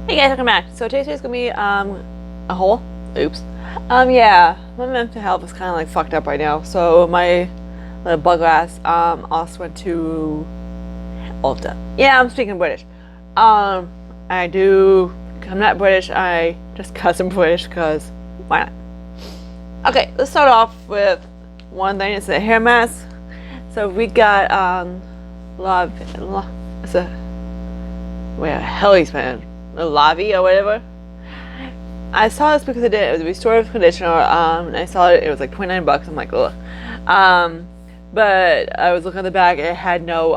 Hey guys, welcome back. So today's gonna be a haul. Oops. Yeah, my mental health is kind of like fucked up right now. So my little bug glass also went to Ulta. Yeah, I'm speaking British. I do. I'm not British. I just cuss in British because why not? Okay, let's start off with one thing. It's a hair mask. So we got it's a where the hell he's been. Lavi or whatever. I saw this because it was a restorative conditioner. And I saw it. It was like $29. I'm like, ugh. But I was looking at the bag. It had no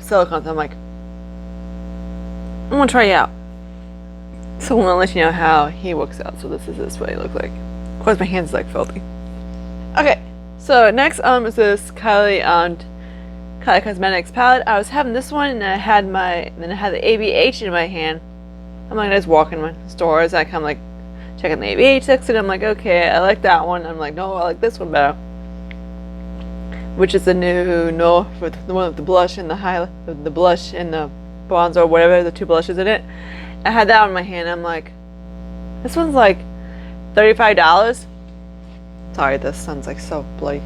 silicone. So I'm like, I'm gonna try it out. So I'm gonna let you know how he works out. So this is what he looks like. Of course, my hands like filthy. Okay. So next is this Kylie Cosmetics palette. I was having this one, and I had the ABH in my hand. I'm like just walking my stores. I kind of like checking the ABH section. I'm like, okay, I like that one. I'm like, no, I like this one better. Which is the new with the one with the blush and the blush and the bronzer or whatever, the two blushes in it. I had that one in my hand. I'm like, this one's like $35. Sorry, this sun's like so bloody.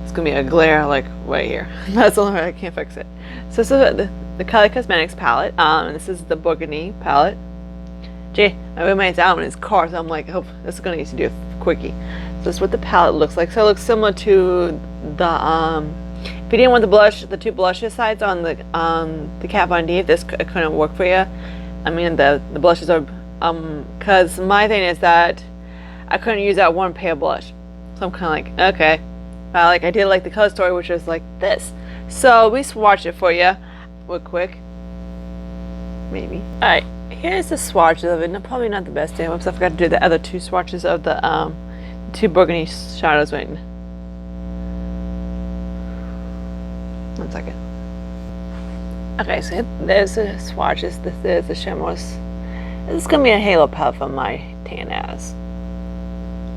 It's gonna be a glare like right here. That's the only way I can't fix it. So this is the Kylie Cosmetics palette. This is the Burgundy palette. Jay, my roommate's out in his car, so I'm like, oh, this is gonna need to do a quickie. So this is what the palette looks like. So it looks similar to the if you didn't want the two blushes sides on the Kat Von D, if this couldn't work for you. I mean the blushes are because my thing is that I couldn't use that one pair of blush. So I'm kinda like, okay. I did like the color story, which was like this. So we swatched it for you real quick. Maybe. Alright, here's the swatches of it. Probably not the best damn. I forgot to do the other two swatches of the two burgundy shadows. Wait. 1 second. Okay, so there's the swatches. This is the shimmers. This is gonna be a halo palette for my tan ass.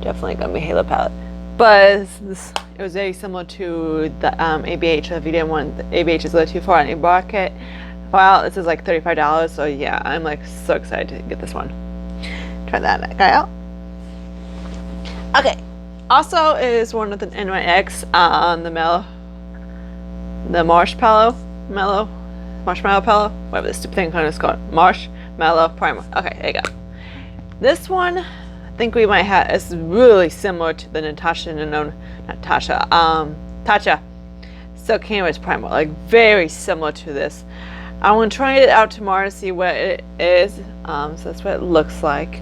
Definitely gonna be a halo palette. But it was very similar to the ABH. So if you didn't want the ABH is a little too far in your bucket, well, this is like $35. So yeah, I'm like so excited to get this one. Try that guy out. Okay. Also is one with an NYX on the marshmallow pillow, whatever this stupid thing is called, marshmallow primer. Okay, there you go. This one, I think we might have. It's really similar to the Tatcha Silk Canvas primer, like very similar to this. I want to try it out tomorrow to see what it is. So that's what it looks like,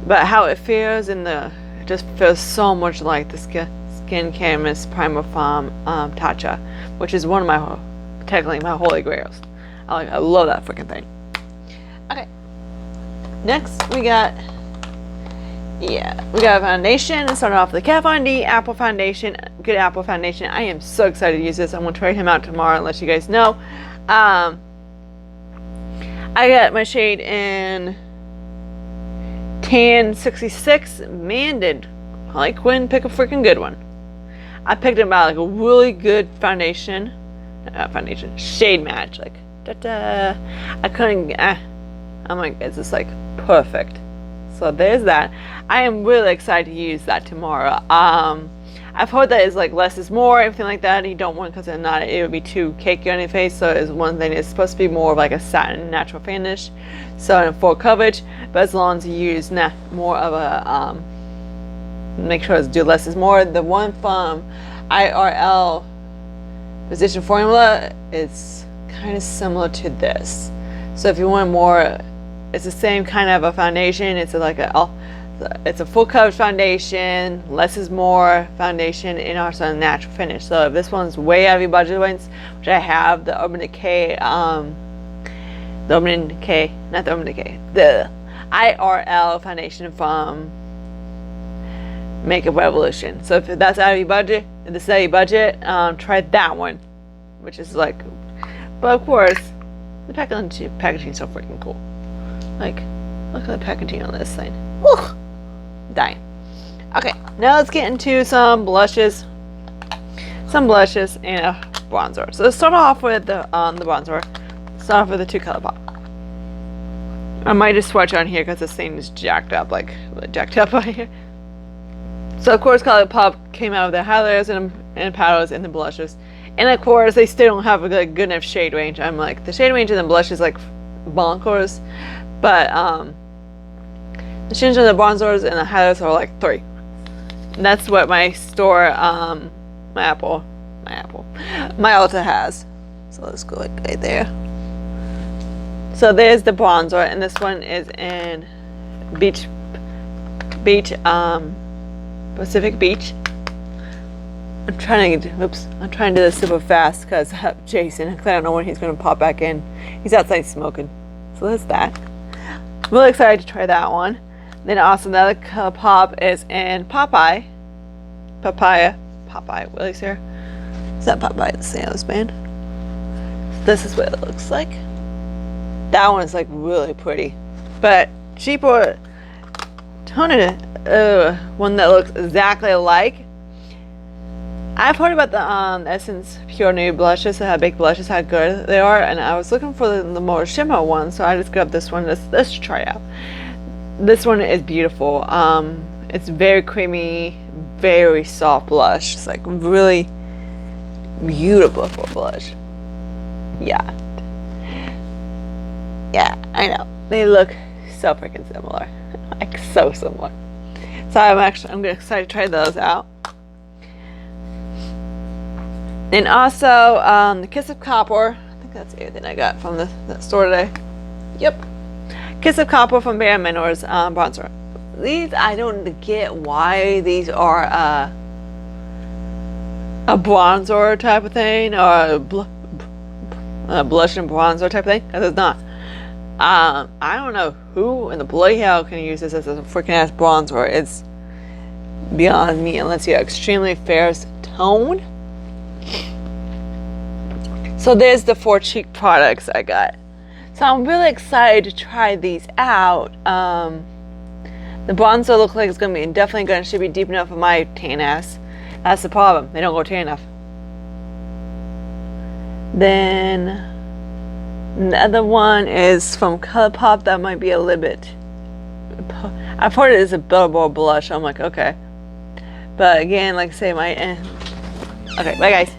but how it feels it just feels so much like the Skin Canvas primer from Tatcha, which is one of technically my holy grails. I love that freaking thing. Okay, next we got a foundation. Starting off with the Kat Von D Apple Foundation. Good Apple Foundation. I am so excited to use this. I'm going to try him out tomorrow and let you guys know. I got my shade in Tan 66. Man, did Harley Quinn pick a freaking good one. I picked about like a really good foundation shade match. Like, da-da. I couldn't, I'm like, it's just like perfect. So there's that. I am really excited to use that tomorrow. I've heard that it's like less is more, everything like that. You don't want, because it would be too cakey on your face. So it's one thing. It's supposed to be more of like a satin natural finish, so in full coverage. But as long as you use more of a make sure it's do less is more. The one from IRL Physician Formula is kind of similar to this. So if you want more, it's the same kind of a foundation. It's a full coverage foundation, less is more foundation, and also a natural finish. So if this one's way out of your budget ones, which I have, the IRL foundation from Makeup Revolution. So if that's out of your budget, try that one, which is like, but of course, the packaging is so freaking cool. Like, look at the packaging on this thing. Woo! Dying. Okay, now let's get into some blushes and a bronzer. So let's start off with the bronzer. Start off with the two color pop. I might just swatch on here because this thing is jacked up, like jacked up right here. So of course ColourPop came out with the highlighters and powders and the blushes. And of course they still don't have a good enough shade range. I'm like, the shade range in the blush is like bonkers. But the shades and the bronzers and the highlighters are like 3. And that's what my store, my Ulta has. So let's go right there. So there's the bronzer, and this one is in Pacific Beach. I'm trying to do this super fast because I have Jason, because I don't know when he's going to pop back in. He's outside smoking. So that's that. I'm really excited to try that one. Then also the other ColourPop is in Popeye. Willie's here. Is that Popeye the salesman? This is what it looks like. That one's like really pretty. But cheaper one that looks exactly alike. I've heard about the Essence Pure Nude blushes, how big blushes, how good they are, and I was looking for the more shimmer one, so I just grabbed this one. Let's try it out. This one is beautiful. It's very creamy, very soft blush. It's like really beautiful blush. Yeah, I know. They look so freaking similar, like so similar. So I'm excited to try those out. And also the Kiss of Copper. I think that's everything I got from the store today. Yep. Kiss of Copper from Bare Minerals bronzer. These, I don't get why these are a bronzer type of thing, or a blush and bronzer type of thing, because it's not. I don't know who in the bloody hell can use this as a freaking ass bronzer. It's beyond me, unless you're extremely fair tone. So there's the 4 cheek products I got. So I'm really excited to try these out. The bronzer looks like it's gonna be should be deep enough for my tan ass. That's the problem. They don't go tan enough. Then the other one is from ColourPop. That might be a little bit. I've heard it is a billboard blush. I'm like, okay. But again, like I say, okay, bye guys.